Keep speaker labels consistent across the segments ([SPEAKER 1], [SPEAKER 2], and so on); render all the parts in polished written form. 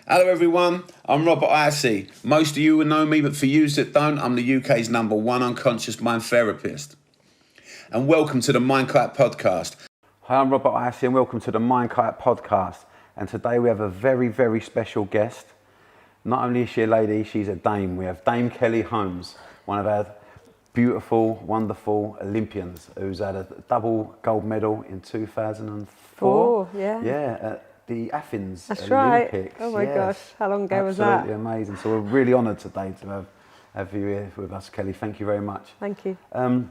[SPEAKER 1] Hello everyone, I'm Robert Hisee. Most of you will know me, but for you that don't, I'm the UK's #1 unconscious mind therapist. And welcome to the Mindkite podcast.
[SPEAKER 2] Hi, I'm Robert Hisee and welcome to the Mindkite podcast. And today we have a very, very special guest. Not only is she a lady, she's a dame. We have Dame Kelly Holmes, one of our beautiful, wonderful Olympians who's had a double gold medal in 2004. Yeah, at the Athens
[SPEAKER 3] That's
[SPEAKER 2] Olympics.
[SPEAKER 3] Right. Oh my gosh, how long ago was that?
[SPEAKER 2] Absolutely amazing. So we're really honoured today to have you here with us, Kelly. Thank you very much.
[SPEAKER 3] Thank you.
[SPEAKER 2] Now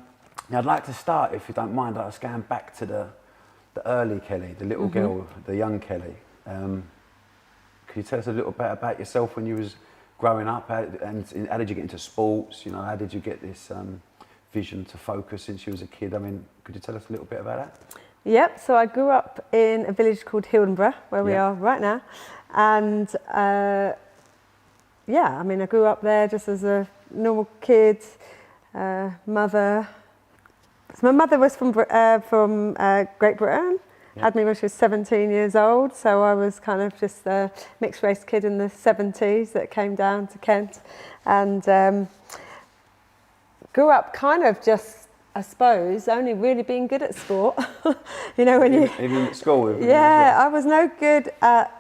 [SPEAKER 2] I'd like to start, if you don't mind, us going back to the early Kelly, the little girl, the young Kelly. Could you tell us a little bit about yourself when you was growing up, and how did you get into sports? You know, how did you get this vision to focus since you was a kid? I mean, could you tell us a little bit about that?
[SPEAKER 3] Yep, so I grew up in a village called Hildenborough, where we are right now. And yeah, I mean, I grew up there just as a normal kid, mother. So my mother was from Great Britain, had me when she was 17 years old. So I was kind of just a mixed race kid in the 70s that came down to Kent. And grew up kind of just, I suppose, only really being good at sport. You know, when
[SPEAKER 2] even at school?
[SPEAKER 3] Yeah, I was no good at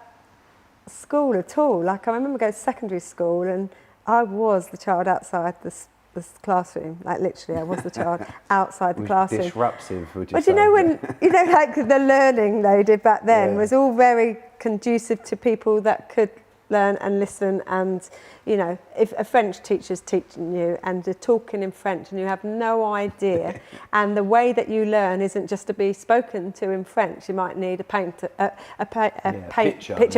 [SPEAKER 3] school at all. Like, I remember going to secondary school and I was the child outside this classroom. Like, literally, I was the child outside the classroom.
[SPEAKER 2] Disruptive, would you
[SPEAKER 3] but
[SPEAKER 2] say?
[SPEAKER 3] you know, when, you know, like the learning they did back then was all very conducive to people that could learn and listen. And, you know, if a French teacher's teaching you and you're talking in French and you have no idea, and the way that you learn isn't just to be spoken to in French, you might need a picture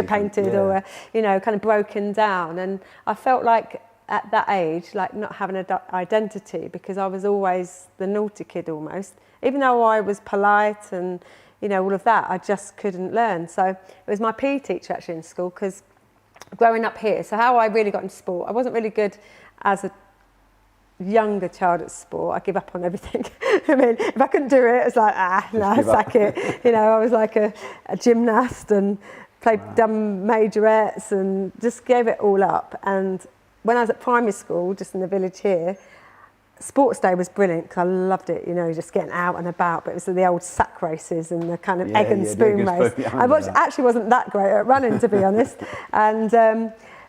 [SPEAKER 3] painted or, you know, kind of broken down. And I felt like at that age, like not having an identity, because I was always the naughty kid almost. Even though I was polite and, you know, all of that, I just couldn't learn. So it was my PE teacher actually in school, because growing up here, so how I really got into sport, I wasn't really good as a younger child at sport. I give up on everything. I mean, if I couldn't do it, it's like, sack it. You know, I was like a gymnast and played dumb majorettes and just gave it all up. And when I was at primary school, just in the village here, sports day was brilliant because I loved it, you know, just getting out and about. But it was the old sack races and the kind of egg and spoon race. Actually wasn't that great at running, to be honest. And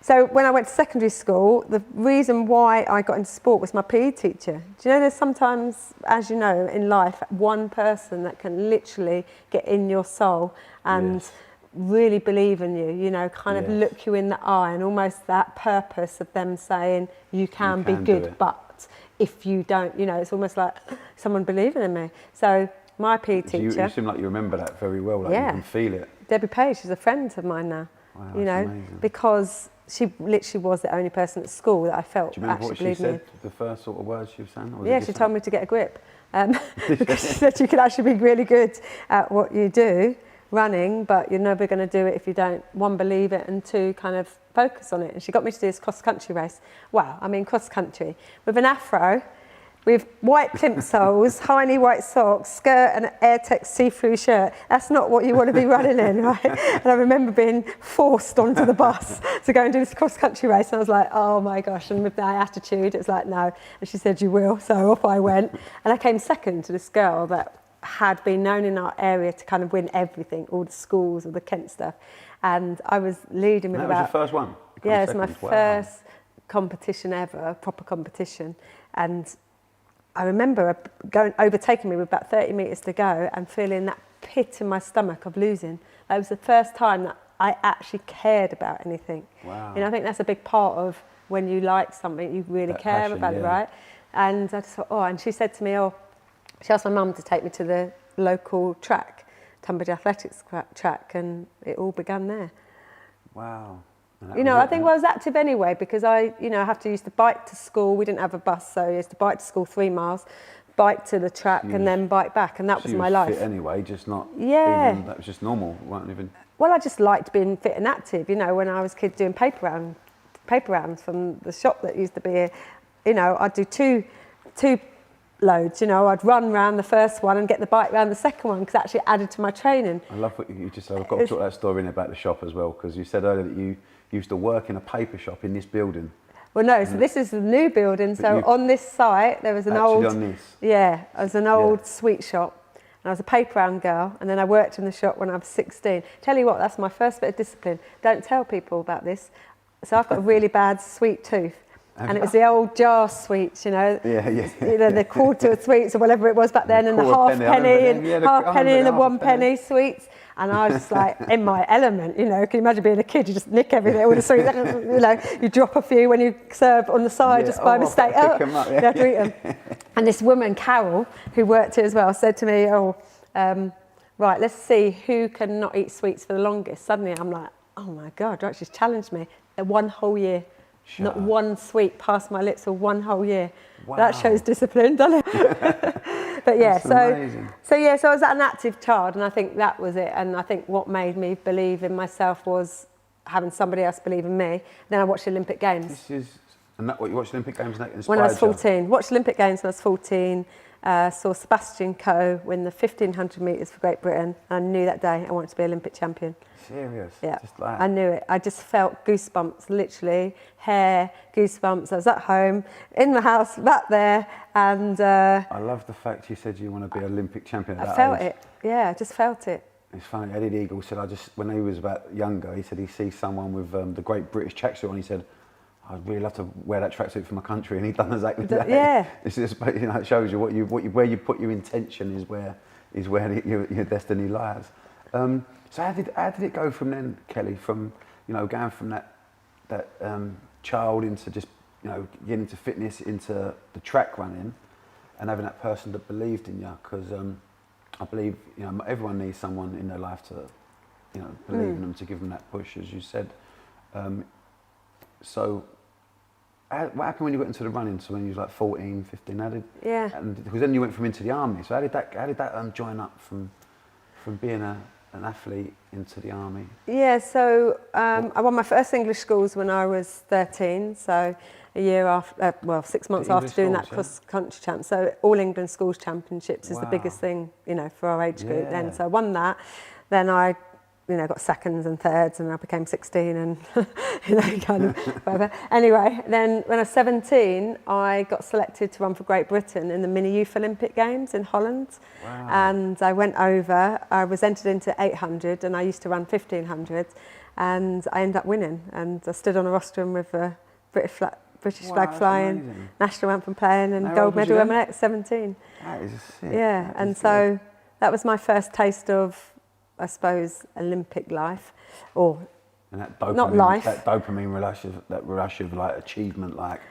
[SPEAKER 3] so when I went to secondary school, the reason why I got into sport was my PE teacher. Do you know, there's sometimes, as you know, in life, one person that can literally get in your soul and really believe in you, you know, kind of look you in the eye, and almost that purpose of them saying you can be good, but if you don't, you know, it's almost like someone believing in me. So my PE teacher,
[SPEAKER 2] you seem like you remember that very well, like you can feel it.
[SPEAKER 3] Debbie Page, she's a friend of mine now.
[SPEAKER 2] Wow,
[SPEAKER 3] you know,
[SPEAKER 2] amazing. Because
[SPEAKER 3] she literally was the only person at school that I felt
[SPEAKER 2] do you remember
[SPEAKER 3] actually
[SPEAKER 2] what she
[SPEAKER 3] believed
[SPEAKER 2] said,
[SPEAKER 3] me.
[SPEAKER 2] the first sort of words she was saying? Or was
[SPEAKER 3] Yeah, she told me to get a grip. Because she said you could actually be really good at what you do, running, but you're never going to do it if you don't, one, believe it, and two, kind of focus on it. And she got me to do this cross-country race. Wow, I mean, cross-country with an afro, with white plimp soles, high-knee white socks, skirt and an Airtex see-through shirt. That's not what you want to be running in, right? And I remember being forced onto the bus to go and do this cross-country race. And I was like, oh my gosh. And with my attitude, it was like, no. And she said, you will. So off I went. And I came second to this girl that had been known in our area to kind of win everything, all the schools, all the Kent stuff. And I was leading with
[SPEAKER 2] that was your first one?
[SPEAKER 3] Yeah, it's my first competition ever, proper competition. And I remember overtaking me with about 30 metres to go and feeling that pit in my stomach of losing. It was the first time that I actually cared about anything.
[SPEAKER 2] Wow.
[SPEAKER 3] You know, I think that's a big part of when you like something, you really
[SPEAKER 2] that
[SPEAKER 3] care
[SPEAKER 2] passion,
[SPEAKER 3] about it, right? And I just thought, and she said to me, she asked my mum to take me to the local track, Tunbridge Athletics track, and it all began there.
[SPEAKER 2] Wow.
[SPEAKER 3] You know, I think I was active anyway, because I used to bike to school. We didn't have a bus, so I used to bike to school 3 miles, bike to the track, and then bike back, and that was my life.
[SPEAKER 2] Fit anyway, just not. Even, that was just normal, weren't even.
[SPEAKER 3] Well, I just liked being fit and active. You know, when I was a kid doing paper rounds from the shop that used to be here, you know, I'd do two loads, you know. I'd run round the first one and get the bike round the second one because it actually added to my training.
[SPEAKER 2] I love what you just said. I've got to talk that story in about the shop as well, because you said earlier that you used to work in a paper shop in this building.
[SPEAKER 3] Well, no, so this is the new building. So on this site, there was an old...
[SPEAKER 2] on this?
[SPEAKER 3] Yeah, there was an old sweet shop. And I was a paper round girl, and then I worked in the shop when I was 16. Tell you what, that's my first bit of discipline. Don't tell people about this. So I've got a really bad sweet tooth. And it was the old jar sweets, you know. You know, the quarter sweets or whatever it was back then, and the half penny and the 1 penny sweets. And I was just like in my element, you know. Can you imagine being a kid? You just nick everything, all the sweets. You know, you drop a few when you serve on the side just by mistake. You have to eat them. And this woman, Carol, who worked here as well, said to me, right, let's see who can not eat sweets for the longest. Suddenly I'm like, oh my God, right, she's challenged me. 1 whole year. Not one sweet passed my lips for 1 whole year. Wow. That shows discipline, doesn't it? But yeah, so I was an active child, and I think that was it. And I think what made me believe in myself was having somebody else believe in me. Then I watched the Olympic Games.
[SPEAKER 2] And that what you watched the Olympic Games and that inspired
[SPEAKER 3] when I was 14.
[SPEAKER 2] You?
[SPEAKER 3] Watched the Olympic Games when I was 14. Saw Sebastian Coe win the 1500 metres for Great Britain. And I knew that day I wanted to be Olympic champion.
[SPEAKER 2] Serious?
[SPEAKER 3] Yeah,
[SPEAKER 2] just like...
[SPEAKER 3] I knew it. I just felt goosebumps, literally, hair, goosebumps. I was at home, in the house, back there, and...
[SPEAKER 2] I love the fact you said you want to be Olympic champion at that
[SPEAKER 3] I felt
[SPEAKER 2] age.
[SPEAKER 3] it, yeah, I just felt it.
[SPEAKER 2] It's funny, Eddie Eagle said, when he was about younger, he said he sees someone with the great British tracksuit on, he said, I'd really love to wear that tracksuit for my country, and he'd done exactly that.
[SPEAKER 3] Yeah.
[SPEAKER 2] It's just, you know, it shows you where you put your intention is where your destiny lies. So how did it go from then, Kelly? From, you know, going from that child into just, you know, getting into fitness, into the track running, and having that person that believed in you? Because I believe, you know, everyone needs someone in their life to, you know, believe in them, to give them that push, as you said. So what happened when you got into the running? So when you was like 14, 15, because then you went from into the army. So how did that join up from being an athlete into the army? Yeah,
[SPEAKER 3] so I won my first English schools when I was 13, so a year after, 6 months after doing that cross-country champ. So All England Schools Championships is the biggest thing, you know, for our age group then. So I won that. Then I, you know, got seconds and thirds, and I became 16 and, you know, kind of whatever. Anyway, then when I was 17, I got selected to run for Great Britain in the Mini Youth Olympic Games in Holland. Wow. And I went over, I was entered into 800, and I used to run 1500, and I ended up winning. And I stood on a rostrum with a British flag flying, amazing. National anthem playing, and gold medal at 17.
[SPEAKER 2] That is sick.
[SPEAKER 3] Yeah, and so that was my first taste of, I suppose, Olympic life, or
[SPEAKER 2] and that dopamine,
[SPEAKER 3] not life.
[SPEAKER 2] That dopamine rush of like achievement, like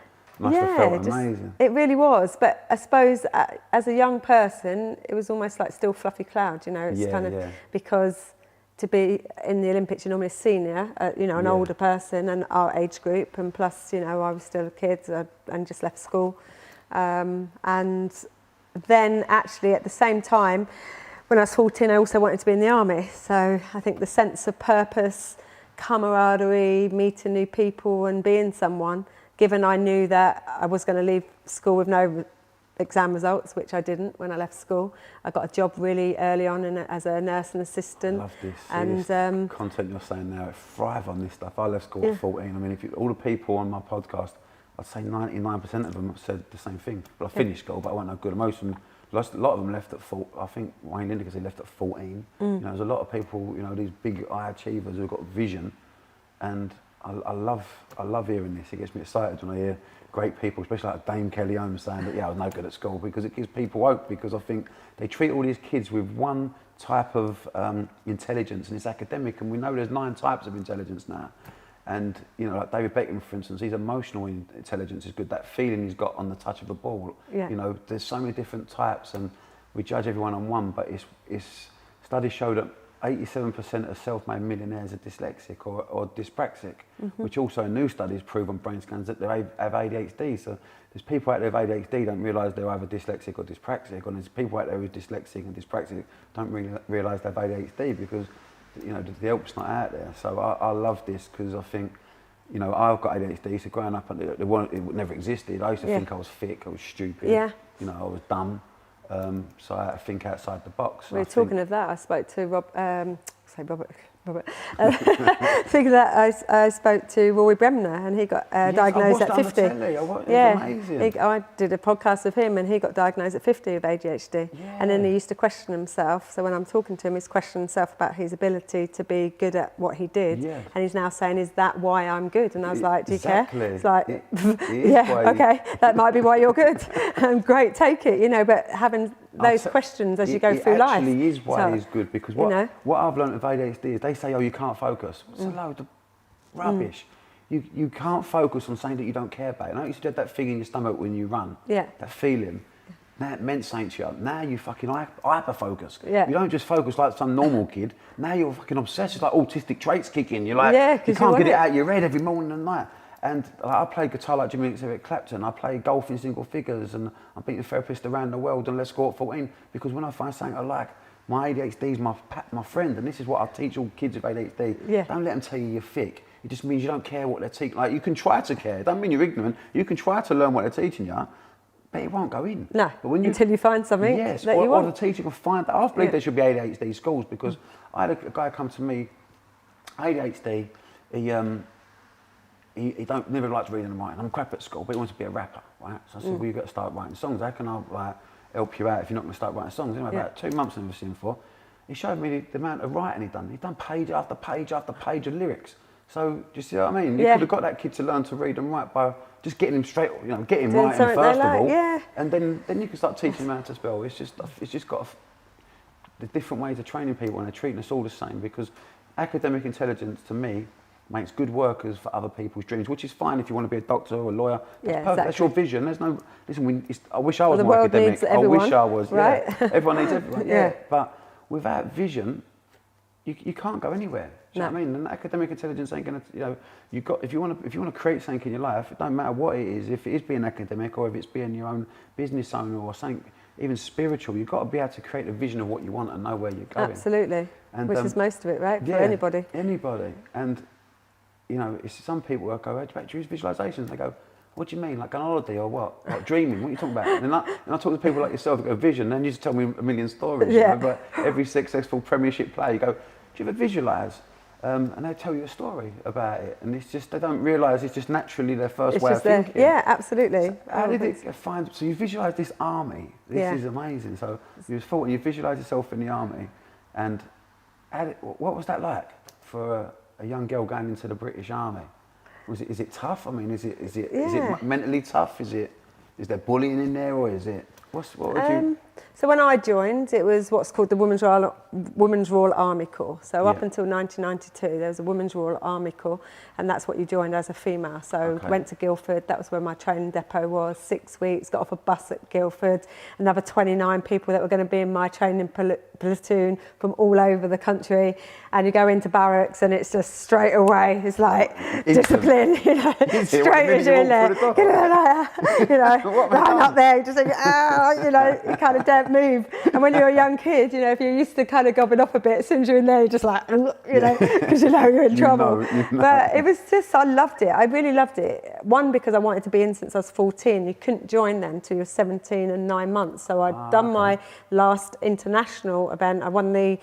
[SPEAKER 2] must have felt amazing.
[SPEAKER 3] It really was, but I suppose as a young person, it was almost like still fluffy cloud. You know, it's because to be in the Olympics, you're normally a senior, you know, an older person, and our age group, and plus, you know, I was still a kid and just left school, and then actually at the same time. When I was 14, I also wanted to be in the army. So I think the sense of purpose, camaraderie, meeting new people and being someone, given I knew that I was going to leave school with no exam results, which I didn't when I left school. I got a job really early on as a nursing assistant.
[SPEAKER 2] I love this.
[SPEAKER 3] And
[SPEAKER 2] content you're saying now, I thrive on this stuff. I left school at 14. I mean, all the people on my podcast, I'd say 99% of them said the same thing. But I finished school, but I wasn't no good. Most of them, a lot of them left at 4. I think Wayne Lindecker said he left at 14. You know, there's a lot of people, you know, these big high achievers who've got vision, and I love hearing this. It gets me excited when I hear great people, especially like Dame Kelly Holmes, saying that I was no good at school, because it gives people hope. Because I think they treat all these kids with one type of intelligence, and it's academic, and we know there's 9 types of intelligence now. And, you know, like David Beckham, for instance, his emotional intelligence is good. That feeling he's got on the touch of a ball. Yeah. You know, there's so many different types, and we judge everyone on one, but it's studies show that 87% of self-made millionaires are dyslexic or dyspraxic, which also new studies prove on brain scans that they have ADHD. So there's people out there with ADHD don't realise they're either dyslexic or dyspraxic, and there's people out there who are dyslexic and dyspraxic don't really realise they have ADHD, because, you know, the help's not out there. So I love this, because I think, you know, I've got ADHD, so growing up, it never existed. I used to think I was thick, I was stupid.
[SPEAKER 3] Yeah.
[SPEAKER 2] you know, I was dumb. So I had to think outside the box.
[SPEAKER 3] We were talking of that. I spoke to Robert. Speaking of that, I spoke to Rory Bremner, and he got diagnosed at 50.
[SPEAKER 2] I
[SPEAKER 3] did a podcast with him, and he got diagnosed at 50 with ADHD.
[SPEAKER 2] Yeah.
[SPEAKER 3] And then he used to question himself. So when I'm talking to him, he's questioning himself about his ability to be good at what he did.
[SPEAKER 2] Yeah.
[SPEAKER 3] And he's now saying, "Is that why I'm good?" And I was like, "Do you care?" It's like,
[SPEAKER 2] why
[SPEAKER 3] okay, that might be why you're good. Great, take it. You know, but having those questions as you go through life.
[SPEAKER 2] It actually is why he's good, because what I've learned with ADHD is they say, oh, you can't focus. It's a load of rubbish. You can't focus on something that you don't care about. You know, you used to have that thing in your stomach when you run, that feeling. Now it meant something to you. Now you fucking hyper-focus.
[SPEAKER 3] Yeah.
[SPEAKER 2] You don't just focus like some normal kid. Now you're fucking obsessed. It's like autistic traits kick in. You're like, you can't get it out of your head every morning and night. And I play guitar like Jimmy Eric Clapton. I play golf in single figures, and I'm beating therapists around the world, and let's go at 14. Because when I find something I like, my ADHD is my friend, and this is what I teach all kids with ADHD.
[SPEAKER 3] Yeah.
[SPEAKER 2] Don't let them tell you you're thick. It just means you don't care what they're teaching. Like, you can try to care. It doesn't mean you're ignorant. You can try to learn what they're teaching you, but it won't go in.
[SPEAKER 3] No,
[SPEAKER 2] but when
[SPEAKER 3] until you find something that you want.
[SPEAKER 2] Or the teacher can find that. I believe there should be ADHD schools, because I had a guy come to me, ADHD, he never liked reading and writing. I'm crap at school, but he wants to be a rapper, right? So I said, well, you've got to start writing songs. How can I help you out if you're not going to start writing songs? Anyway, about 2 months I've never seen him for. He showed me the amount of writing he'd done. He'd done page after page after page of lyrics. So, do you see what I mean? You could have got that kid to learn to read and write by just getting him straight, get him writing first of all.
[SPEAKER 3] Yeah.
[SPEAKER 2] And then you can start teaching him how to spell. It's just got the different ways of training people, and they're treating us all the same, because academic intelligence, to me, makes good workers for other people's dreams, which is fine if you want to be a doctor or a lawyer. That's perfect. That's your vision. There's no... Listen, I wish I was more academic. I wish I was,
[SPEAKER 3] right?
[SPEAKER 2] Everyone needs everyone, But without vision, you can't go anywhere. Do you know what I mean? And academic intelligence ain't going to... if you want to create something in your life, it don't matter what it is, if it is being academic or if it's being your own business owner or something even spiritual, you've got to be able to create a vision of what you want and know where you're going.
[SPEAKER 3] Absolutely. And, which is most of it, right? For anybody.
[SPEAKER 2] Anybody. And... it's some people who go, do you use visualizations? They go, what do you mean, like on holiday or what? Like dreaming, what are you talking about? And I talk to people like yourself who go, vision, and you just tell me a million stories. But every successful Premiership player, you go, do you ever visualise? And they tell you a story about it, and it's just, they don't realise it's just naturally their first way of thinking.
[SPEAKER 3] Yeah, absolutely.
[SPEAKER 2] So how did it find, so you visualise this army, this is amazing. So you thought, you visualise yourself in the army, and what was that like for a young girl going into the British Army? Is it tough? I mean, is it mentally tough? Is there bullying in there, or is it what would you?
[SPEAKER 3] So when I joined, it was what's called the Women's Royal Army Corps. So up until 1992, there was a Women's Royal Army Corps, and that's what you joined as a female. So went to Guildford. That was where my training depot was. 6 weeks. Got off a bus at Guildford. Another 29 people that were going to be in my training platoon from all over the country. And you go into barracks, and it's just straight away. It's like discipline, straight as you're in there. Line up there, just like, you kind of don't move. And when you're a young kid, if you're used to kind of gobbing off a bit, as soon as you're in there, you're just like, because you're in trouble. But it was just, I loved it. I really loved it. One, because I wanted to be in since I was 14. You couldn't join then until you're 17 and 9 months. So I'd done my last international event. I won the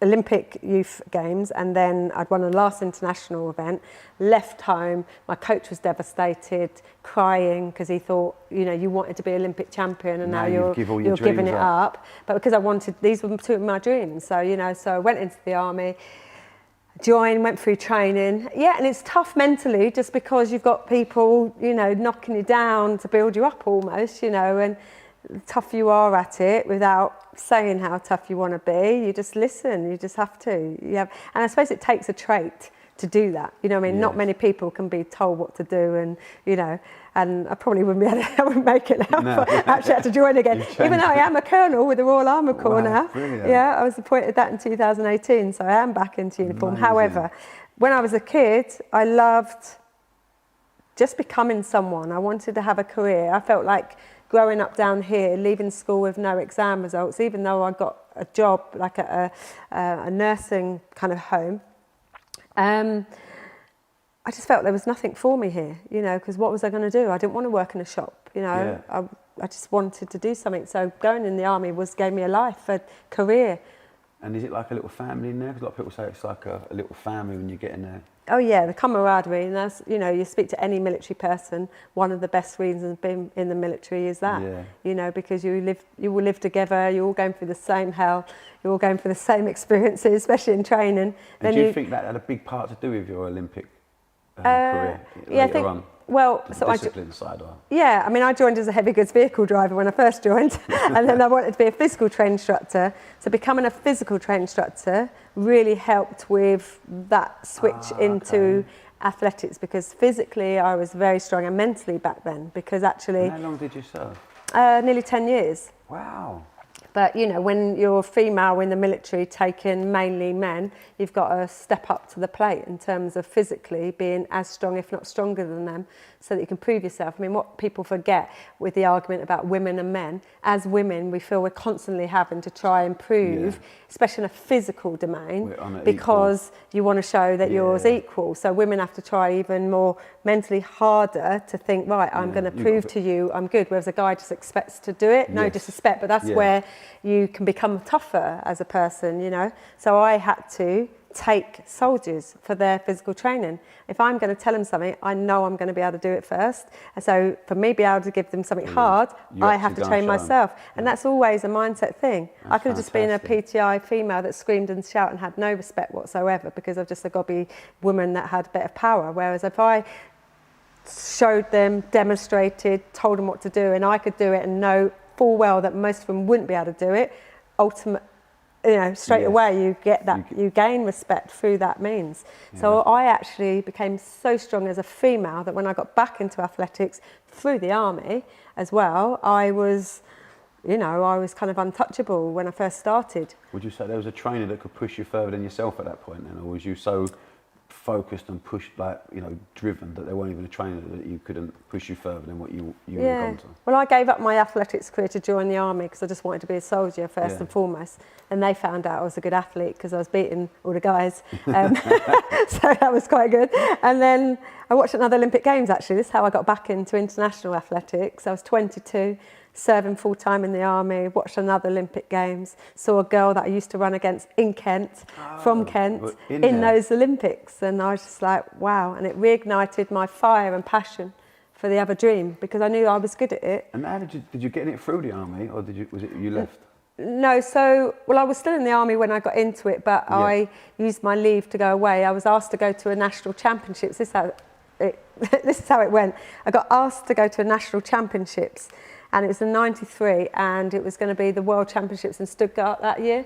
[SPEAKER 3] Olympic Youth Games, and then I'd won the last international event, left home. My coach was devastated, crying, because he thought, you wanted to be Olympic champion, and now you're giving it up. But because these were two of my dreams. So, so I went into the army, went through training. Yeah, and it's tough mentally, just because you've got people, knocking you down to build you up almost, and tough you are at it without saying how tough you want to be. You just listen. You just have to. And I suppose it takes a trait to do that. Not many people can be told what to do, and and I probably wouldn't be able to, I wouldn't make it now. No. I actually had to join again, even though I am a colonel with the Royal Army Corps now.
[SPEAKER 2] Brilliant.
[SPEAKER 3] Yeah, I was appointed that in 2018, so I am back into uniform. Amazing. However, when I was a kid, I loved just becoming someone. I wanted to have a career. I felt like growing up down here, leaving school with no exam results, even though I got a job like at a nursing kind of home, I just felt there was nothing for me here, you know, because what was I going to do? I didn't want to work in a shop, you know. I just wanted to do something. So going in the army gave me a life, a career.
[SPEAKER 2] And is it like a little family in there? Because a lot of people say it's like a little family when you get in there.
[SPEAKER 3] Oh yeah, the camaraderie, and that's, you know, you speak to any military person, one of the best reasons of being in the military is that, you know, because you will live together, you're all going through the same hell, you're all going through the same experiences, especially in training.
[SPEAKER 2] And do you think that had a big part to do with your Olympic career later on?
[SPEAKER 3] Well,
[SPEAKER 2] so discipline side, or?
[SPEAKER 3] Yeah, I mean, I joined as a heavy goods vehicle driver when I first joined, and then I wanted to be a physical training instructor. So becoming a physical training instructor really helped with that switch into athletics, because physically I was very strong, and mentally back then, because actually...
[SPEAKER 2] And how long did you serve?
[SPEAKER 3] Nearly 10 years.
[SPEAKER 2] Wow.
[SPEAKER 3] But, you know, when you're female in the military, taking mainly men, you've got to step up to the plate in terms of physically being as strong, if not stronger than them, so that you can prove yourself. I mean, what people forget with the argument about women and men, as women, we feel we're constantly having to try and prove, especially in a physical domain, because you want to show that yours equal. So women have to try even more mentally harder to think, right, I'm going to prove to you I'm good, whereas a guy just expects to do it. No disrespect, but that's where you can become tougher as a person, you know. So I had to take soldiers for their physical training. If I'm going to tell them something, I know I'm going to be able to do it first. And so for me, be able to give them something hard, I have to train myself. And that's always a mindset thing. I could have just been a PTI female that screamed and shouted and had no respect whatsoever, because of just a gobby woman that had a bit of power. Whereas if I showed them, demonstrated, told them what to do, and I could do it and know full well that most of them wouldn't be able to do it, ultimately, you know, straight away you get that, you gain respect through that means. So I actually became so strong as a female that when I got back into athletics through the army as well, I was, you know, I was kind of untouchable when I first started.
[SPEAKER 2] Would you say there was a trainer that could push you further than yourself at that point then, or was you so focused and pushed, like, you know, driven, that there weren't even a trainer that you couldn't push you further than what you would have gone to? Well,
[SPEAKER 3] I gave up my athletics career to join the army because I just wanted to be a soldier first and foremost, and they found out I was a good athlete because I was beating all the guys, so that was quite good. And then I watched another Olympic Games actually. This is how I got back into international athletics. I was 22, serving full time in the army, watched another Olympic Games, saw a girl that I used to run against in Kent, from Kent, in those Olympics, and I was just like, wow, and it reignited my fire and passion for the other dream, because I knew I was good at it.
[SPEAKER 2] And how did you get it through the army, or was it you left?
[SPEAKER 3] No, so, well, I was still in the army when I got into it, but I used my leave to go away. I was asked to go to a national championships. This is how it went. I got asked to go to a national championships, and it was in '93, and it was going to be the World Championships in Stuttgart that year.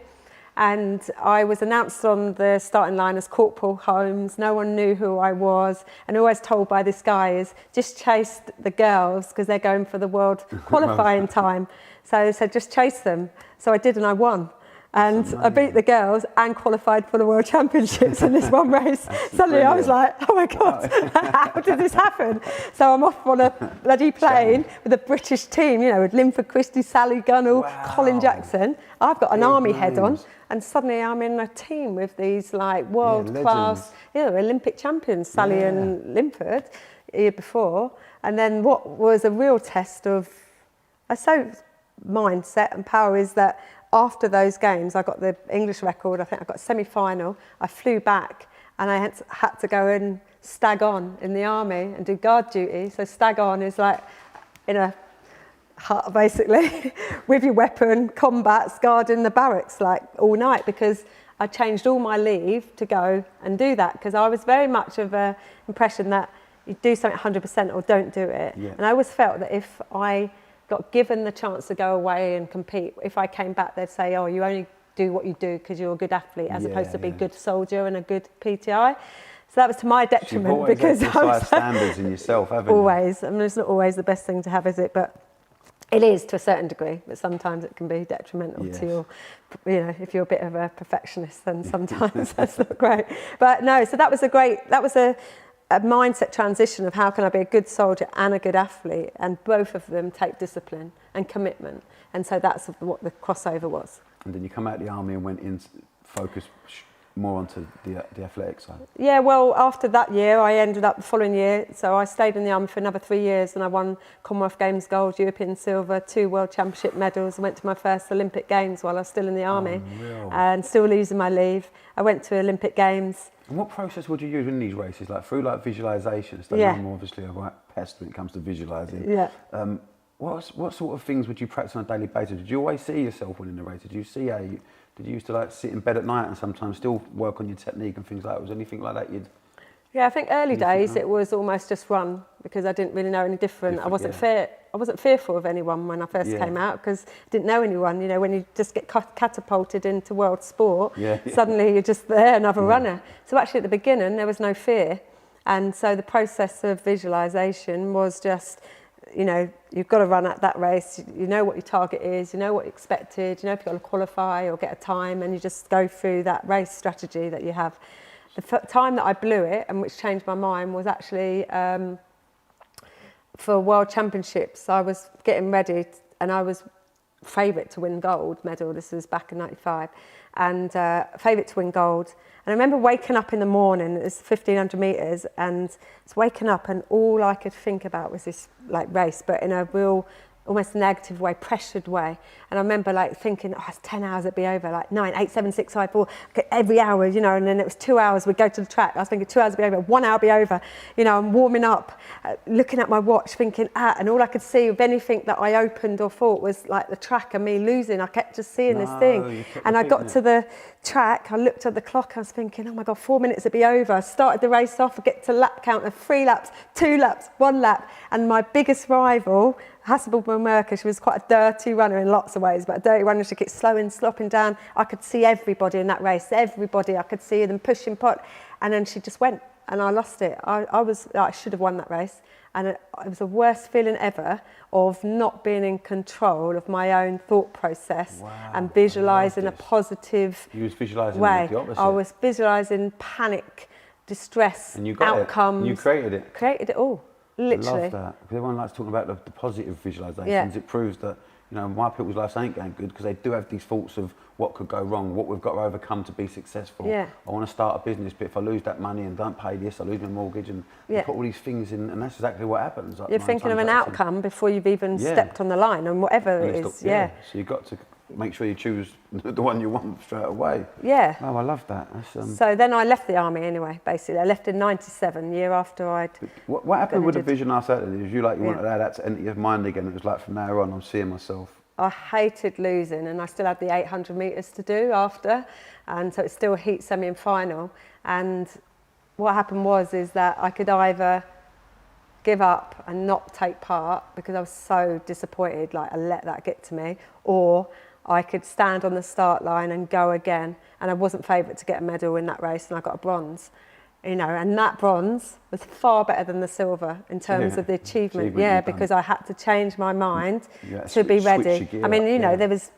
[SPEAKER 3] And I was announced on the starting line as Corporal Holmes. No one knew who I was, and always told by this guy is just chase the girls because they're going for the world qualifying time. So he said, just chase them. So I did, and I won. And I beat the girls and qualified for the World Championships in this one race. Suddenly I was like, oh my God, how did this happen? So I'm off on a bloody plane with a British team, you know, with Linford Christie, Sally Gunnell, Colin Jackson. I've got an army head on, and suddenly I'm in a team with these like world-class, you know, Olympic champions, Sally and Linford, the year before. And then what was a real test of, mindset and power is that after those games, I got the English record. I think I got a semi-final. I flew back, and I had to go and stag on in the army and do guard duty. So stag on is like in a hut, basically, with your weapon, combats, guarding the barracks like all night, because I changed all my leave to go and do that, because I was very much of an impression that you do something 100% or don't do it. And I always felt that if I got given the chance to go away and compete, if I came back, they'd say, oh, you only do what you do because you're a good athlete, as opposed to be a good soldier and a good PTI. So that was to my detriment, because
[SPEAKER 2] I was standards in yourself, haven't you?
[SPEAKER 3] Always. I mean, it's not always the best thing to have, is it? But it is to a certain degree, but sometimes it can be detrimental to your, you know, if you're a bit of a perfectionist, then sometimes that's not great. But no, so that was a mindset transition of how can I be a good soldier and a good athlete, and both of them take discipline and commitment. And so that's what the crossover was.
[SPEAKER 2] And then you come out of the army and went in, focused more onto the athletic side?
[SPEAKER 3] Yeah, well, after that year, I ended up the following year. So I stayed in the Army for another 3 years and I won Commonwealth Games gold, European silver, 2 World Championship medals. I went to my first Olympic Games while I was still in the Army and still losing my leave. I went to Olympic Games.
[SPEAKER 2] And what process would you use in these races? Like through like visualization stuff?
[SPEAKER 3] Yeah.
[SPEAKER 2] I'm obviously a right pest when it comes to visualizing.
[SPEAKER 3] Yeah.
[SPEAKER 2] What sort of things would you practice on a daily basis? Did you always see yourself winning the race? Did you used to like sit in bed at night and sometimes still work on your technique and things like that? Was anything like that you'd...
[SPEAKER 3] Yeah, I think early days it was almost just run because I didn't really know any different. I wasn't fearful of anyone when I first came out because I didn't know anyone. You know, when you just get catapulted into world sport, suddenly you're just there, another runner. So actually at the beginning there was no fear. And so the process of visualisation was just, you know, you've got to run at that race, you know what your target is, you know what you expected, you know if you've got to qualify or get a time, and you just go through that race strategy that you have. The time that I blew it and which changed my mind was actually for World Championships. I was getting ready and I was favourite to win gold medal. This was back in '95 and favourite to win gold. And I remember waking up in the morning, it was 1,500 metres, and it's waking up and all I could think about was this like race, but in a real, almost negative way, pressured way. And I remember like thinking, oh, it's 10 hours, it'd be over, like 9, 8, 7, 6, 5, 4, every hour, you know, and then it was 2 hours, we'd go to the track. I was thinking 2 hours would be over, 1 hour would be over. You know, I'm warming up, looking at my watch, thinking, and all I could see of anything that I opened or thought was like the track and me losing. I kept just seeing this thing. And I got to the track, I looked at the clock, I was thinking, oh my God, 4 minutes would be over. I started the race off, I get to lap count of 3 laps, 2 laps, 1 lap. And my biggest rival, Hisee, she was quite a dirty runner in lots of ways, but a dirty runner. She kept slowing, slopping down. I could see everybody in that race, everybody. I could see them pushing pot, and then she just went, and I lost it. I should have won that race, and it was the worst feeling ever of not being in control of my own thought process and visualising a positive
[SPEAKER 2] You was visualising
[SPEAKER 3] way.
[SPEAKER 2] the opposite.
[SPEAKER 3] I was visualising panic, distress,
[SPEAKER 2] and you got
[SPEAKER 3] outcomes.
[SPEAKER 2] It. You created it.
[SPEAKER 3] Created it all. Literally.
[SPEAKER 2] I love that. Because everyone likes talking about the positive visualisations. It proves that, you know, my people's lives ain't going good because they do have these thoughts of what could go wrong, what we've got to overcome to be successful. I want to start a business, but if I lose that money and don't pay this, I lose my mortgage, and you put all these things in, and that's exactly what happens. Like
[SPEAKER 3] you're thinking of an outcome before you've even stepped on the line, and whatever it is. So
[SPEAKER 2] you've got to make sure you choose the one you want straight away.
[SPEAKER 3] Yeah.
[SPEAKER 2] Oh, I love that.
[SPEAKER 3] So then I left the army anyway, basically. I left in '97, year after I'd...
[SPEAKER 2] What happened with the vision after that? Did you wanted that to enter your mind again? It was like, from now on, I'm seeing myself.
[SPEAKER 3] I hated losing, and I still had the 800 metres to do after, and so it's still a heat semi and final. And what happened is that I could either give up and not take part because I was so disappointed, like I let that get to me, or I could stand on the start line and go again. And I wasn't favourite to get a medal in that race, and I got a bronze. You know, and that bronze was far better than the silver in terms of the achievement. Because I had to change my mind to be ready. I mean, you know, there was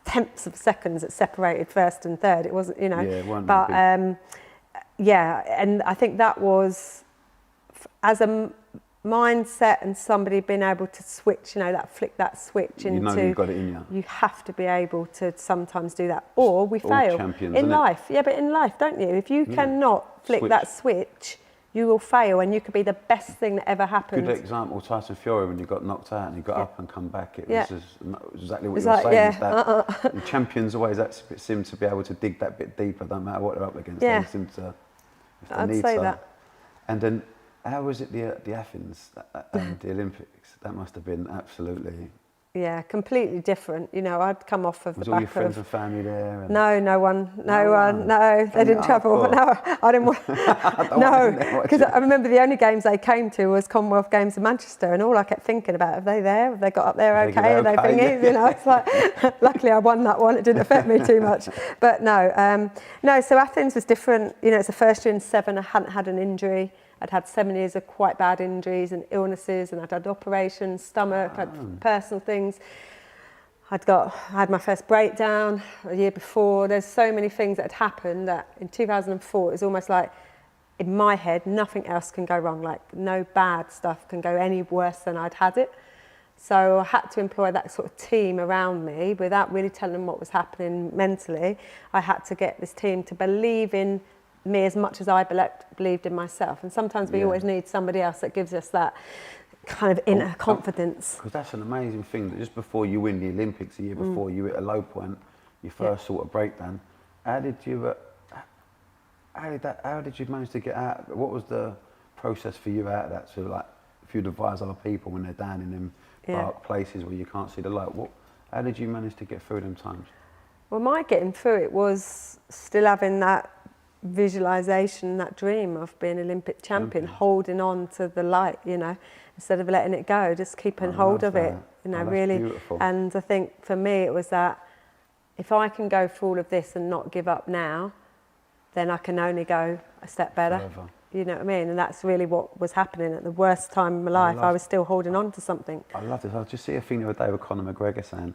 [SPEAKER 3] tenths of seconds that separated first and third. It wasn't, you know, but and I think that was as a mindset and somebody being able to switch, you know, flick that switch into.
[SPEAKER 2] You know you've got it in you.
[SPEAKER 3] You have to be able to sometimes do that, or we fail in life. Yeah, but in life, don't you? If you cannot flick that switch, you will fail, and you could be the best thing that ever happened.
[SPEAKER 2] Good example, Tyson Fury, when he got knocked out and he got up and come back. It was exactly what
[SPEAKER 3] it's
[SPEAKER 2] you were
[SPEAKER 3] like,
[SPEAKER 2] saying. Is that the champions always seem to be able to dig that bit deeper, no matter what they're up against.
[SPEAKER 3] Yeah.
[SPEAKER 2] They seem to.
[SPEAKER 3] I'd say that.
[SPEAKER 2] And then, how was it the Athens, the Olympics? That must have been absolutely...
[SPEAKER 3] Yeah, completely different. You know, I'd come off of the back of...
[SPEAKER 2] Was all your friends and family there?
[SPEAKER 3] No one. No, they didn't travel. No, I didn't want... No, because I remember the only games they came to was Commonwealth Games in Manchester, and all I kept thinking about, are they there? Have they got up there okay? Are they thingies? You know, it's like, luckily I won that one. It didn't affect me too much. But no, so Athens was different. You know, it's the first year in 7 I hadn't had an injury. I'd had 7 years of quite bad injuries and illnesses, and I'd had operations, stomach, I'd had personal things. I had my first breakdown a year before. There's so many things that had happened that in 2004, it was almost like, in my head, nothing else can go wrong. Like, no bad stuff can go any worse than I'd had it. So I had to employ that sort of team around me without really telling them what was happening mentally. I had to get this team to believe in me as much as I believed in myself. And sometimes we always need somebody else that gives us that kind of inner confidence.
[SPEAKER 2] Because that's an amazing thing, that just before you win the Olympics, a year before, you hit a low point, your first sort of breakdown. How did you manage to get out? What was the process for you out of that? So like, if you'd advise other people when they're down in them dark places where you can't see the light, how did you manage to get through them times?
[SPEAKER 3] Well, my getting through it was still having that visualization, that dream of being Olympic champion, holding on to the light, you know, instead of letting it go, just keeping hold of it, you know, really.
[SPEAKER 2] Beautiful.
[SPEAKER 3] And I think for me it was that if I can go through all of this and not give up now, then I can only go a step better.
[SPEAKER 2] Forever.
[SPEAKER 3] You know what I mean? And that's really what was happening at the worst time in my life. I was still holding on to something.
[SPEAKER 2] I love this. I just see a thing the other day with Conor McGregor saying,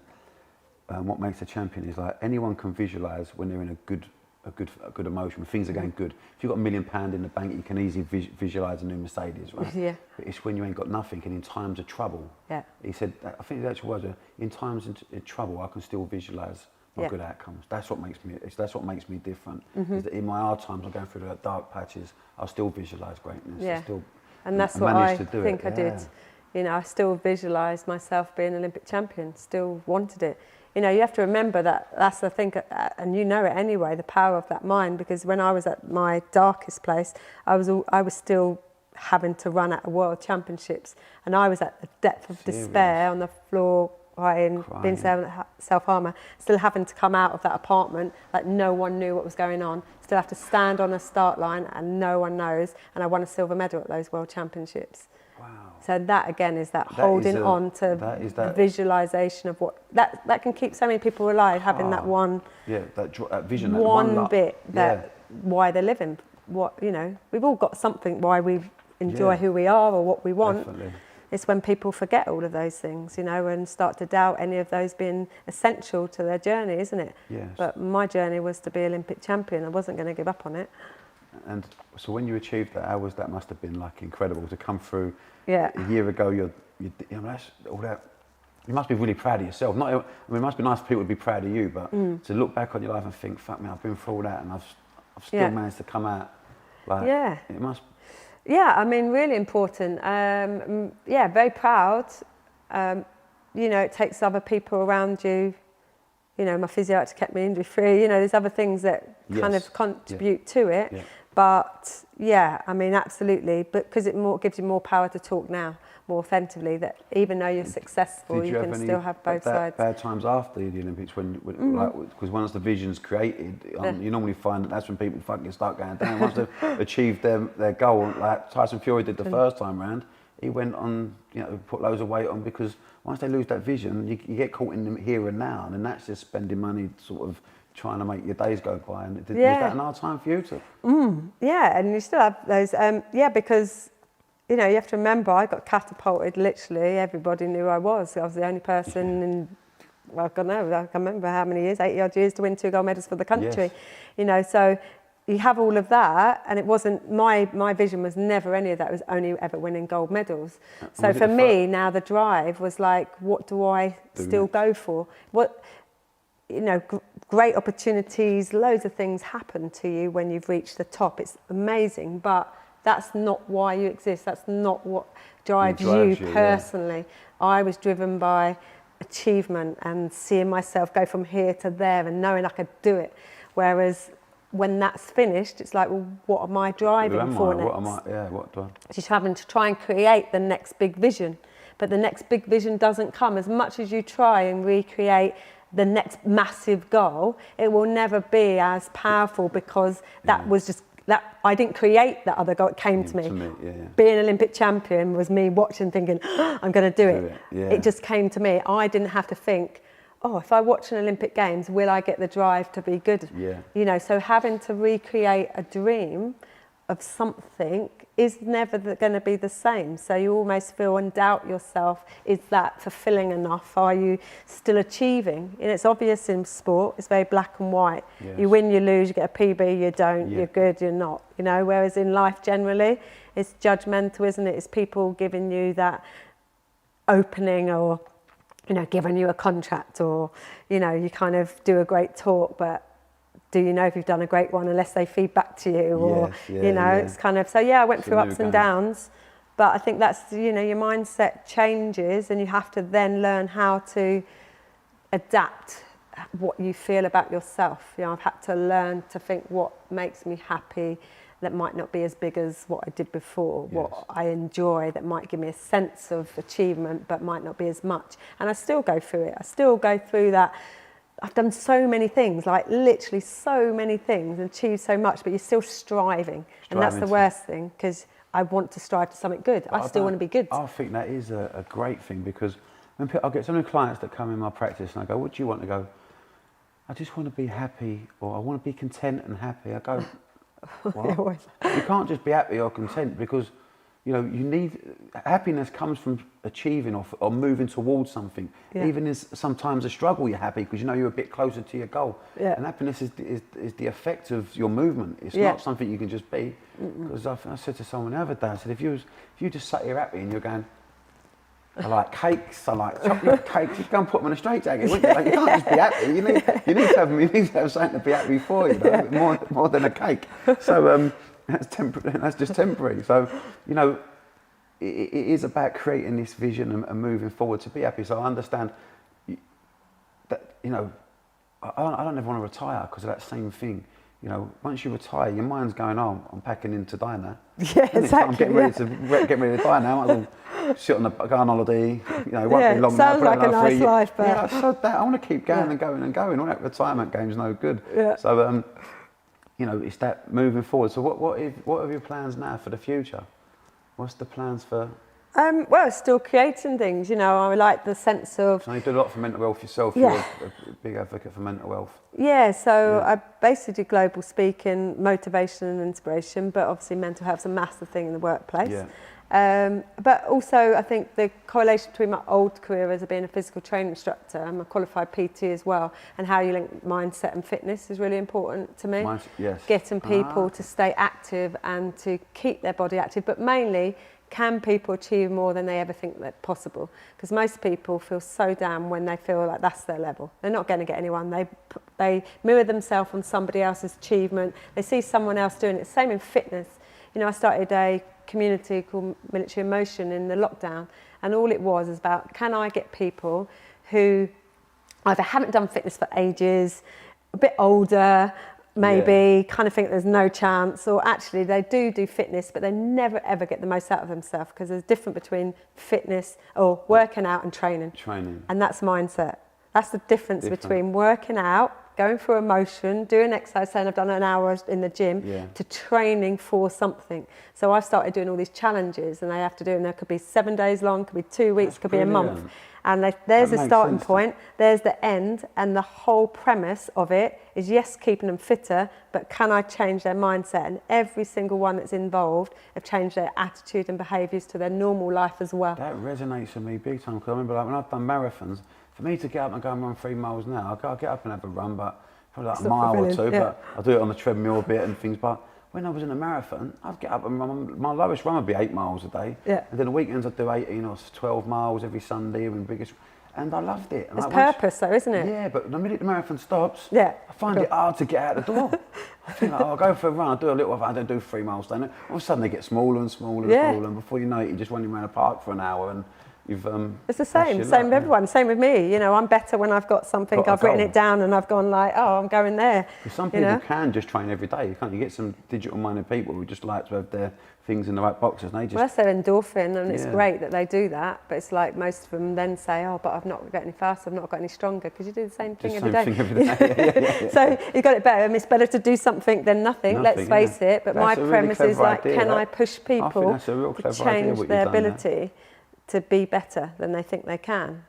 [SPEAKER 2] what makes a champion is like anyone can visualise when they're in a good emotion, when things are going good. If you've got £1 million in the bank, you can easily visualise a new Mercedes, right?
[SPEAKER 3] Yeah.
[SPEAKER 2] But it's when you ain't got nothing and in times of trouble.
[SPEAKER 3] Yeah.
[SPEAKER 2] He said, I think the actual words are, in times of trouble, I can still visualise my good outcomes. That's what makes me different. Is that in my hard times, I'm going through the dark patches, I'll still visualise greatness.
[SPEAKER 3] Yeah.
[SPEAKER 2] Still,
[SPEAKER 3] and that's what I think I did. You know, I still visualised myself being Olympic champion, still wanted it. You know, you have to remember that that's the thing, and you know it anyway, the power of that mind, because when I was at my darkest place, I was still having to run at a world championships, and I was at the depth of despair on the floor, crying, being self-harmer, still having to come out of that apartment, like no one knew what was going on, still have to stand on a start line and no one knows, and I won a silver medal at those world championships.
[SPEAKER 2] Wow.
[SPEAKER 3] So that again is that holding on to the visualization of what that can keep so many people alive, having that one
[SPEAKER 2] that vision,
[SPEAKER 3] one bit that why they're living. What, you know, we've all got something why we enjoy who we are or what we want.
[SPEAKER 2] Definitely.
[SPEAKER 3] It's when people forget all of those things, you know, and start to doubt any of those being essential to their journey, isn't it?
[SPEAKER 2] Yes.
[SPEAKER 3] But my journey was to be Olympic champion. I wasn't going to give up on it.
[SPEAKER 2] And so when you achieved that, how was that? Must have been like incredible to come through.
[SPEAKER 3] Yeah.
[SPEAKER 2] A year ago, you know, that's all that. You must be really proud of yourself. Not, I mean, it must be nice for people to be proud of you, but to look back on your life and think, "Fuck me, I've been through all that, and I've still managed to come out." Like, it must.
[SPEAKER 3] Yeah, I mean, really important. Very proud. You know, it takes other people around you. You know, my physio actually kept me injury free. You know, there's other things that kind of contribute to it. Yeah. But yeah, I mean, absolutely. But because it gives you more power to talk now, more authentically. That even though you're successful, you can still have both sides.
[SPEAKER 2] Bad times after the Olympics, because once the vision's created, you normally find that's when people fucking start going down. Once they've achieved their goal, like Tyson Fury did the first time round, he went on, you know, put loads of weight on, because once they lose that vision, you get caught in the here and now, and that's just spending money, sort of trying to make your days go by. And was that an hard time for you to?
[SPEAKER 3] Yeah, and you still have those. Because, you know, you have to remember, I got catapulted. Literally, everybody knew I was. I was the only person in, well, I don't know, I can remember how many years, 80 odd years, to win 2 gold medals for the country. Yes. You know, so you have all of that, and it wasn't, my vision was never any of that. It was only ever winning gold medals. So for me, now the drive was like, what do I still go for? What, you know, great opportunities, loads of things happen to you when you've reached the top. It's amazing, but that's not why you exist. That's not what drives you personally. Yeah. I was driven by achievement and seeing myself go from here to there and knowing I could do it. Whereas when that's finished, it's like, well, what am I driving for next?
[SPEAKER 2] What do I?
[SPEAKER 3] Just having to try and create the next big vision. But the next big vision doesn't come. As much as you try and recreate the next massive goal, it will never be as powerful, because that was just, that I didn't create that other goal, it came to me. Being Olympic champion was me watching, thinking, I'm going to do it. It just came to me. I didn't have to think, oh, if I watch an Olympic Games, will I get the drive to be good? You know, so having to recreate a dream of something is never going to be the same. So you almost feel and doubt yourself, is that fulfilling enough? Are you still achieving? And it's obvious in sport, it's very black and white. Yes. You win, you lose, you get a PB, you don't, you're good, you're not. You know, whereas in life generally, it's judgmental, isn't it? It's people giving you that opening or, you know, giving you a contract, or, you know, you kind of do a great talk, but do you know if you've done a great one unless they feed back to you? Or, you know, it's kind of, so yeah, I went through ups and downs, but I think that's, you know, your mindset changes and you have to then learn how to adapt what you feel about yourself. You know, I've had to learn to think what makes me happy that might not be as big as what I did before, what I enjoy that might give me a sense of achievement but might not be as much. And I still go through it. I still go through that. I've done so many things, like literally so many things, and achieved so much, but you're still striving. And that's the worst thing, because I want to strive to something good. I still want to be good.
[SPEAKER 2] I think that is a great thing, because when I get so many clients that come in my practice and I go, what do you want? To go, I just want to be happy, or I want to be content and happy. I go, what? You can't just be happy or content, because, you know, you need, happiness comes from achieving or moving towards something. Even in sometimes a struggle, you're happy because you know you're a bit closer to your goal. And happiness is the effect of your movement. It's not something you can just be. Because I said to someone the other day, I said, if you just sat here happy and you're going, I like cakes, I like chocolate cakes, you go and put them in a straitjacket, wouldn't you? Like, you can't just be happy. You need to have something to be happy for, you know, more than a cake. So that's just temporary. So, you know, it is about creating this vision and moving forward to be happy. So I understand that, you know, I don't ever want to retire because of that same thing. You know, once you retire, your mind's going, oh, I'm packing in to die now.
[SPEAKER 3] Yeah, exactly.
[SPEAKER 2] I'm getting ready to die now. I might as well sit on go on holiday. You know, it won't be long now.
[SPEAKER 3] Sounds like a nice life, but
[SPEAKER 2] yeah, so that I want to keep going and going and going. All that retirement game's no good. So, you know, it's that moving forward. So, what are your plans now for the future? What's the plans for?
[SPEAKER 3] Well, still creating things, you know. I like the sense of...
[SPEAKER 2] So you do a lot for mental health yourself. You're a big advocate for mental health.
[SPEAKER 3] Yeah, so I basically do global speaking, motivation and inspiration, but obviously mental health's a massive thing in the workplace. But also I think the correlation between my old career as being a physical training instructor, I'm a qualified PT as well, and how you link mindset and fitness is really important to me. Getting people to stay active and to keep their body active, but mainly, can people achieve more than they ever think that possible? Because most people feel so down when they feel like that's their level. They're not going to get anyone. They mirror themselves on somebody else's achievement. They see someone else doing it. Same in fitness. You know, I started a community called Military in Motion in the lockdown, and all it was about, can I get people who either haven't done fitness for ages, a bit older, maybe kind of think there's no chance, or actually they do fitness but they never ever get the most out of themselves, because there's a difference between fitness or working out and training. And that's mindset. That's the difference between working out, going through a motion, doing exercise, saying I've done an hour in the gym, to training for something. So I've started doing all these challenges, and they have to do, and there could be 7 days long, could be 2 weeks, could be a month. And there's a starting point, there's the end, and the whole premise of it is, yes, keeping them fitter, but can I change their mindset? And every single one that's involved have changed their attitude and behaviours to their normal life as well.
[SPEAKER 2] That resonates with me big time, because I remember, like, when I've done marathons, for me to get up and go and run 3 miles now, I'll get up and have a run, but probably like a mile or two, but I'll do it on the treadmill a bit and things. But when I was in a marathon, I'd get up and run, my lowest run would be 8 miles a day. And then the weekends I'd do 18 or 12 miles every Sunday, and I loved it. And
[SPEAKER 3] it's purpose though, isn't it?
[SPEAKER 2] Yeah, but the minute the marathon stops, I find it hard to get out the door. I think, like, I'll go for a run, I'll do a little, I don't do 3 miles, don't I? All of a sudden they get smaller and smaller and smaller, and before you know it, you're just running around a park for an hour, and you've
[SPEAKER 3] it's the same with everyone, same with me. You know, I'm better when I've got something, I've written it down and I've gone like, oh, I'm going there.
[SPEAKER 2] Some people can just train every day, can't you? Get some digital-minded people who just like to have their things in the right boxes, and they just...
[SPEAKER 3] Well, that's their endorphin, and it's great that they do that, but it's like most of them then say, oh, but I've not got any faster, I've not got any stronger, because you do the same thing every day. So you've got it better, and it's better to do something than nothing, let's face it, but my premise is like, can I push people to change their ability to be better than they think they can?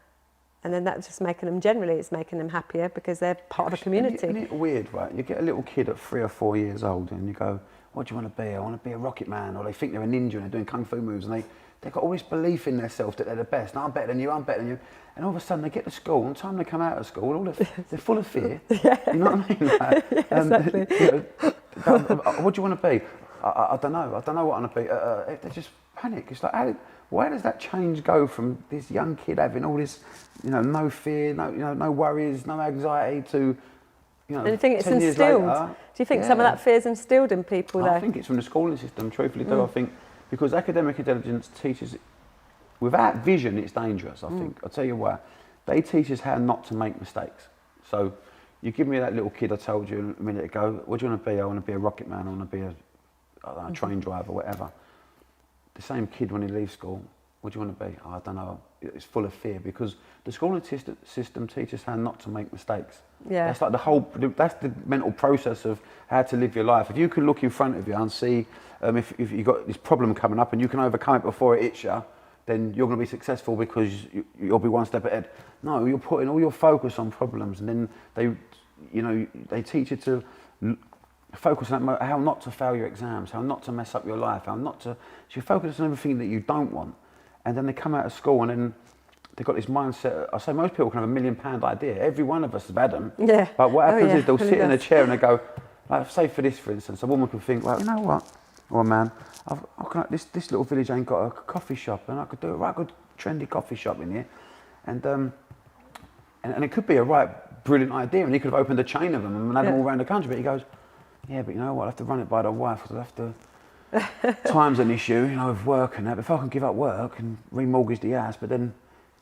[SPEAKER 3] And then that's just making them, generally it's making them happier because they're part of a community.
[SPEAKER 2] Isn't it weird, right? You get a little kid at 3 or 4 years old and you go, what do you want to be? I want to be a rocket man. Or they think they're a ninja and they're doing kung fu moves, and they've got all this belief in themselves that they're the best. And I'm better than you, I'm better than you. And all of a sudden they get to school, and the time they come out of school, they're full of fear. You know what I mean? Like,
[SPEAKER 3] exactly.
[SPEAKER 2] You know, what do you want to be? I don't know. I don't know what I want to be. They just panic. It's like, where does that change go from this young kid having all this, no fear, no worries, no anxiety to,
[SPEAKER 3] And you think it's
[SPEAKER 2] 10 years
[SPEAKER 3] instilled?
[SPEAKER 2] later,
[SPEAKER 3] Do you think some of that fear is instilled in people there?
[SPEAKER 2] I think it's from the schooling system, truthfully do. I think because academic intelligence teaches, without vision, it's dangerous, I think. I'll tell you why. They teach us how not to make mistakes. So you give me that little kid I told you a minute ago, what do you want to be? I want to be a rocket man, I want to be a train driver, whatever. The same kid when he leaves school, what do you want to be? Oh, I don't know. It's full of fear because the schooling system teaches how not to make mistakes.
[SPEAKER 3] Yeah.
[SPEAKER 2] That's like that's the mental process of how to live your life. If you can look in front of you and see if you've got this problem coming up and you can overcome it before it hits you, then you're going to be successful because you'll be one step ahead. No, you're putting all your focus on problems, and then they teach you to focus on how not to fail your exams, how not to mess up your life, so you focus on everything that you don't want, and then they come out of school and then they've got this mindset. I say most people can have £1 million idea. Every one of us have had them.
[SPEAKER 3] Yeah.
[SPEAKER 2] But what happens is they'll
[SPEAKER 3] Really
[SPEAKER 2] sit in a
[SPEAKER 3] does.
[SPEAKER 2] chair and they go, like, say for instance, a woman could think, well, you know what, or a man, this little village ain't got a coffee shop, and I could do a right good trendy coffee shop in here, and it could be a right brilliant idea, and he could have opened a chain of them and had them all around the country. But he goes, yeah, but you know what, I'll have to run it by the wife, because I'll have to. Time's an issue, with work and that. But if I can give up work and remortgage the house, but then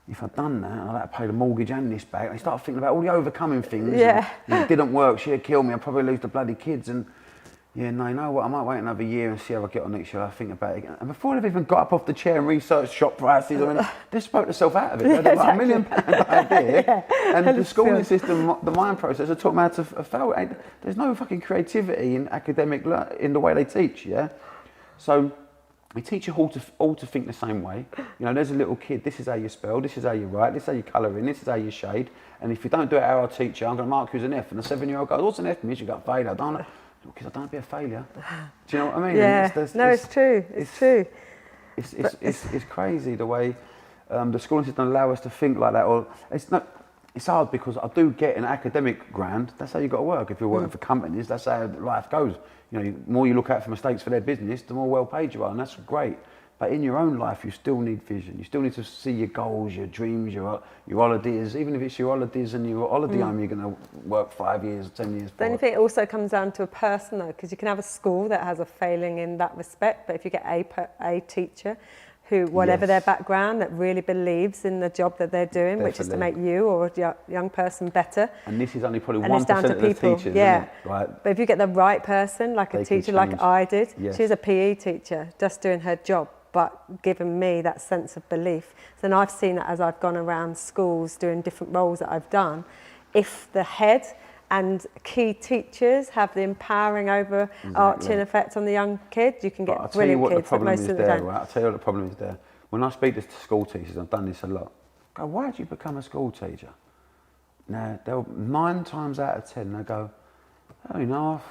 [SPEAKER 2] if I've done that, and I'll have to pay the mortgage and this back, they start thinking about all the overcoming things.
[SPEAKER 3] Yeah.
[SPEAKER 2] And it didn't work, she'd kill me, I'd probably lose the bloody kids. And yeah, no, you know what, I might wait another year and see how I get on next year. I'll think about it again. And before they've even got up off the chair and researched shop prices, they spoke themselves out of it. They had like £1 million idea. And the schooling system, the mind process, are taught them how to fail. There's no fucking creativity in academic, in the way they teach, yeah? So we teach you all to think the same way. There's a little kid, this is how you spell, this is how you write, this is how you colour in, this is how you shade. And if you don't do it how I teach you, I'm going to mark you as an F. And the 7-year-old goes, what's an F? Means you got failure. Because I don't want to be a failure. Do you know what I mean?
[SPEAKER 3] Yeah. It's true. It's true.
[SPEAKER 2] It's crazy the way the schooling system allow us to think like that. Or it's hard because I do get an academic ground. That's how you got to work. If you're working for companies, that's how life goes. The more you look out for mistakes for their business, the more well paid you are, and that's great. But in your own life, you still need vision. You still need to see your goals, your dreams, your holidays. Even if it's your holidays and your holiday home, you're going to work 5 years, 10 years for.
[SPEAKER 3] Don't you think it also comes down to a person though? Because you can have a school that has a failing in that respect, but if you get a teacher who, whatever their background, that really believes in the job that they're doing, which is to make you or a young person better.
[SPEAKER 2] And this is only probably 1%
[SPEAKER 3] of
[SPEAKER 2] the teachers, isn't it? Right.
[SPEAKER 3] But if you get the right person, like a teacher like I did,
[SPEAKER 2] Yes.
[SPEAKER 3] she was a PE teacher, just doing her job, but giving me that sense of belief. So I've seen that as I've gone around schools doing different roles that I've done. If the head and key teachers have the empowering overarching effect on the young kids, you can get brilliant kids, but most of them don't.
[SPEAKER 2] Right? I'll tell you what the problem is there. When I speak to school teachers, I've done this a lot, I go, why did you become a school teacher? Now, 9 times out of 10, they go, oh,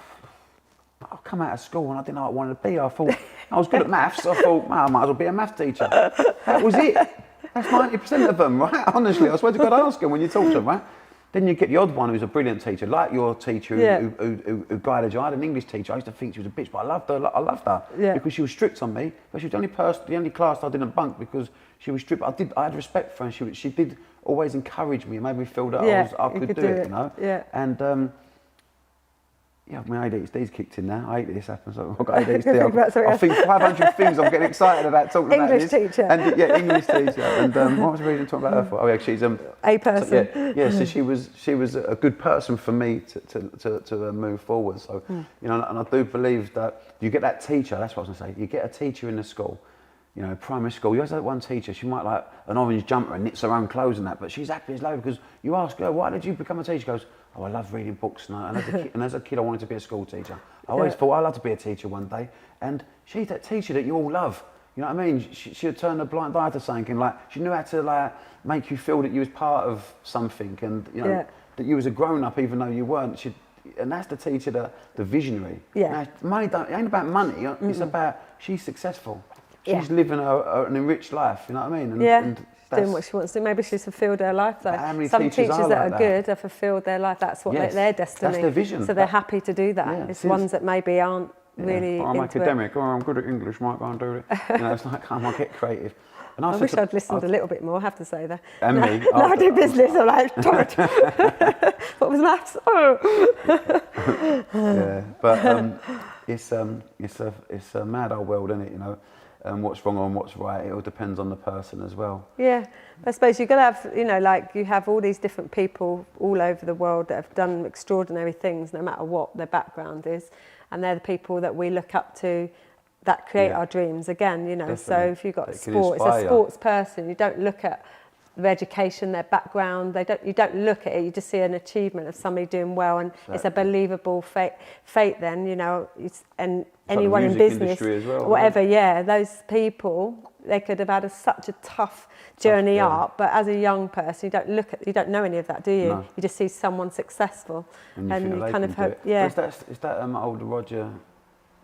[SPEAKER 2] I've come out of school and I didn't know what I wanted to be. I thought, I was good at maths, I thought, I might as well be a maths teacher. That was it. That's 90% of them, right? Honestly, I swear to God, ask them when you talk to them, right? Then you get the odd one who's a brilliant teacher, like your teacher who guided you. I had an English teacher, I used to think she was a bitch, but I loved her because she was strict on me. But she was the only class I didn't bunk because she was strict. I had respect for her, and she did always encourage me and made me feel that I could do it,
[SPEAKER 3] Yeah.
[SPEAKER 2] And my ADHD's kicked in now. I hate this happens. I've got ADHD. I think 500 things I'm getting excited about talking
[SPEAKER 3] English
[SPEAKER 2] about this.
[SPEAKER 3] teacher.
[SPEAKER 2] And English teacher. And what was the reason talking about her for? Oh yeah, she's
[SPEAKER 3] a person.
[SPEAKER 2] So she was a good person for me to move forward. So and I do believe that you get that teacher. That's what I was going to say. You get a teacher in the school. Primary school, you have that one teacher, she might like an orange jumper and knits her own clothes and that, but she's happy as low because you ask her, why did you become a teacher? She goes, oh, I love reading books. And as a kid, I wanted to be a school teacher. I always thought I'd love to be a teacher one day. And she's that teacher that you all love. You know what I mean? She would turn a blind eye to something, and she knew how to make you feel that you was part of something, and that you was a grown up even though you weren't. And that's the teacher, the visionary.
[SPEAKER 3] Yeah.
[SPEAKER 2] Now, it ain't about money. It's about she's successful. She's living an enriched life, you know what I mean? And
[SPEAKER 3] doing what she wants to do. Maybe she's fulfilled her life though.
[SPEAKER 2] Some
[SPEAKER 3] teachers that are good have fulfilled their life. That's what their destiny.
[SPEAKER 2] That's their vision.
[SPEAKER 3] So they're happy to do that. It's ones that maybe aren't really
[SPEAKER 2] I'm
[SPEAKER 3] into
[SPEAKER 2] academic. Oh, I'm good at English. Might go and do it. It's like, come on, get creative. And
[SPEAKER 3] I wish I'd listened a little bit more, I have to say that.
[SPEAKER 2] And me.
[SPEAKER 3] No, I do business, I'm like, damn it. What was maths? Oh.
[SPEAKER 2] Yeah, but it's a mad old world, isn't it? You know, what's wrong and what's right. It all depends on the person as well.
[SPEAKER 3] Yeah, I suppose you've got to have, you know, like you have all these different people all over the world that have done extraordinary things, no matter what their background is, and they're the people that we look up to, that create our dreams. Again, you know,
[SPEAKER 2] Definitely.
[SPEAKER 3] so if you've got
[SPEAKER 2] It can
[SPEAKER 3] sport, it's
[SPEAKER 2] inspire
[SPEAKER 3] a
[SPEAKER 2] you.
[SPEAKER 3] sports person. You don't look at their education, their background. You don't look at it. You just see an achievement of somebody doing well, and it's a believable fate. Then, you know, and
[SPEAKER 2] like
[SPEAKER 3] anyone
[SPEAKER 2] the
[SPEAKER 3] in
[SPEAKER 2] music
[SPEAKER 3] business,
[SPEAKER 2] industry as well,
[SPEAKER 3] or whatever. Yeah, those people, they could have had such a tough journey up, but as a young person, you don't know any of that, do you?
[SPEAKER 2] No.
[SPEAKER 3] You just see someone successful,
[SPEAKER 2] And you think
[SPEAKER 3] you
[SPEAKER 2] they
[SPEAKER 3] kind
[SPEAKER 2] can
[SPEAKER 3] of
[SPEAKER 2] do
[SPEAKER 3] hope,
[SPEAKER 2] it.
[SPEAKER 3] yeah.
[SPEAKER 2] Is that old Roger?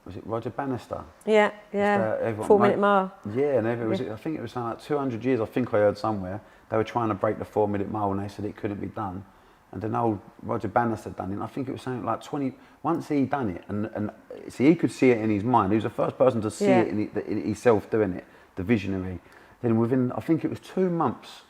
[SPEAKER 2] Was it Roger Bannister?
[SPEAKER 3] Yeah,
[SPEAKER 2] That
[SPEAKER 3] 4 minute mile.
[SPEAKER 2] Yeah, and I think it was something like 200 years. I think I heard somewhere they were trying to break the 4 minute mile, and they said it couldn't be done. And then old Roger Bannister done it. And I think it was something like 20. Once he done it, and see, he could see it in his mind. He was the first person to see it in himself doing it. The visionary. Then within, I think it was 2 months,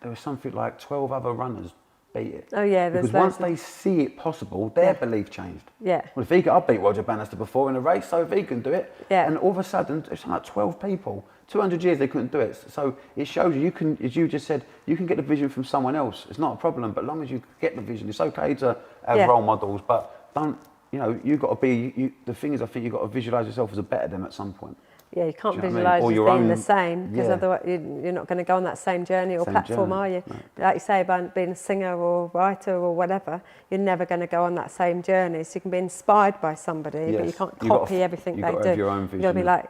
[SPEAKER 2] there was something like 12 other runners beat it.
[SPEAKER 3] Oh yeah,
[SPEAKER 2] because once they see it possible, their belief changed.
[SPEAKER 3] Yeah.
[SPEAKER 2] Well, if I beat Roger Bannister before in a race, so if he can do it,
[SPEAKER 3] Yeah.
[SPEAKER 2] and all of a sudden it's like 12 people, 200 years they couldn't do it. So it shows you can, as you just said, you can get the vision from someone else. It's not a problem, but as long as you get the vision, it's okay to have role models, but don't, you know, you've got to be. The thing is, I think you've got to visualise yourself as a better them at some point.
[SPEAKER 3] Yeah, you can't
[SPEAKER 2] Do you know what I mean?
[SPEAKER 3] visualise
[SPEAKER 2] Or
[SPEAKER 3] as
[SPEAKER 2] your
[SPEAKER 3] being
[SPEAKER 2] own-
[SPEAKER 3] the same, because
[SPEAKER 2] yeah.
[SPEAKER 3] otherwise you're not going to go on that same journey or
[SPEAKER 2] Same
[SPEAKER 3] platform,
[SPEAKER 2] journey,
[SPEAKER 3] are you?
[SPEAKER 2] no.
[SPEAKER 3] Like you say, about being a singer or writer or whatever, you're never going to go on that same journey. So you can be inspired by somebody, but you
[SPEAKER 2] Yes.
[SPEAKER 3] can't
[SPEAKER 2] You've got to
[SPEAKER 3] copy everything
[SPEAKER 2] you've
[SPEAKER 3] they
[SPEAKER 2] got to
[SPEAKER 3] do.
[SPEAKER 2] have your own
[SPEAKER 3] You've got to
[SPEAKER 2] vision.
[SPEAKER 3] be like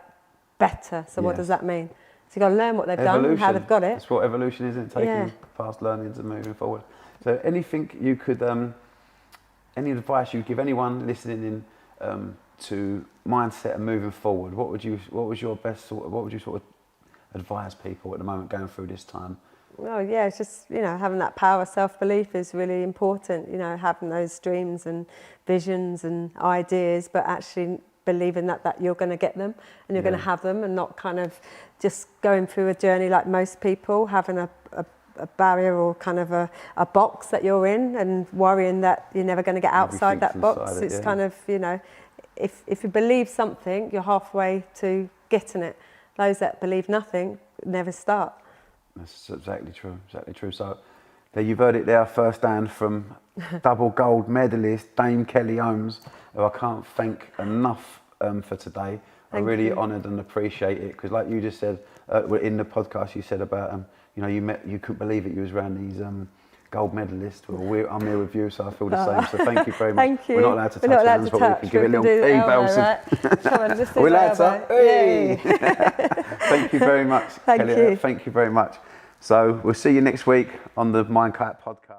[SPEAKER 3] better. So what
[SPEAKER 2] Yes.
[SPEAKER 3] does that mean? So you've got to learn what they've done and how they've got it.
[SPEAKER 2] That's what evolution is, isn't it? Taking
[SPEAKER 3] Yeah.
[SPEAKER 2] past learnings and moving forward. So anything you could, any advice you give anyone listening in to mindset and moving forward, what would you sort of advise people at the moment going through this time?
[SPEAKER 3] Well, yeah, it's just, you know, having that power of self-belief is really important, you know, having those dreams and visions and ideas, but actually believing that you're going to get them and you're going to have them, and not kind of just going through a journey like most people, having a barrier or kind of a box that you're in and worrying that you're never going to get outside that
[SPEAKER 2] Everything's
[SPEAKER 3] box.
[SPEAKER 2] inside it,
[SPEAKER 3] It's
[SPEAKER 2] yeah.
[SPEAKER 3] kind of, you know, if you believe something, you're halfway to getting it. Those that believe nothing never start.
[SPEAKER 2] That's exactly true, exactly true. So there you've heard it there firsthand from double gold medalist Dame Kelly Holmes, who I can't thank enough for today. I'm really
[SPEAKER 3] you.
[SPEAKER 2] honoured and appreciate it, because like you just said in the podcast, you said about you know, you couldn't believe it, you was around these gold medalists. Well, I'm here with you, so I feel the same. So thank you very much.
[SPEAKER 3] Thank you.
[SPEAKER 2] We're not allowed to
[SPEAKER 3] We're
[SPEAKER 2] touch
[SPEAKER 3] not allowed
[SPEAKER 2] hands,
[SPEAKER 3] to
[SPEAKER 2] but
[SPEAKER 3] touch,
[SPEAKER 2] we can give it a
[SPEAKER 3] do
[SPEAKER 2] little
[SPEAKER 3] the
[SPEAKER 2] elbow.
[SPEAKER 3] elbow, right? Come on, just do
[SPEAKER 2] We're
[SPEAKER 3] the
[SPEAKER 2] allowed to.
[SPEAKER 3] elbow.
[SPEAKER 2] Hey.
[SPEAKER 3] Yay.
[SPEAKER 2] Thank you very much,
[SPEAKER 3] Thank
[SPEAKER 2] Kelly.
[SPEAKER 3] you.
[SPEAKER 2] Thank you very much. So we'll see you next week on the Mindkite podcast.